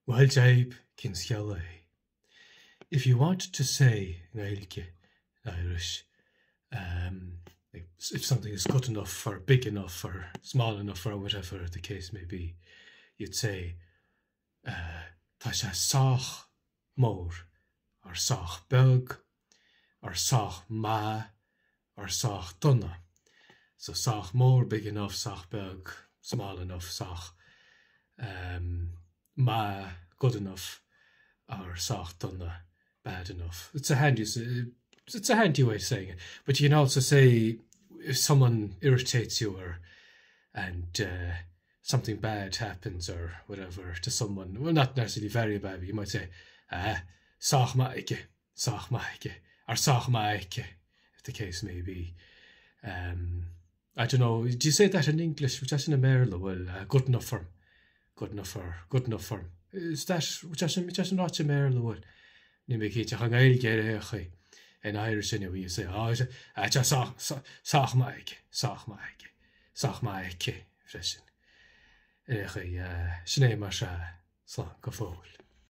Well jaib cin sciala. If you want to say Gaeilge in Irish, if something is good enough or big enough or small enough or whatever the case may be, you'd say tá sé sách mór or sách beg or sách ma or sách donna. So sách mór, big enough, sách beg, small enough, sách ma, good enough, or sách donna, bad enough. It's a handy way of saying it. But you can also say if someone irritates you and something bad happens or whatever to someone, well, not necessarily very bad, but you might say, sách maike, or sách maike, if the case may be. I don't know, do you say that in English? Which is in America? Well, good enough for him. Good enough for him. Is that, which is not in America? Well, you make it a Gaeilge in Irish anyway, you say, just sách maike, freshen. Sneem maar slán go fóil.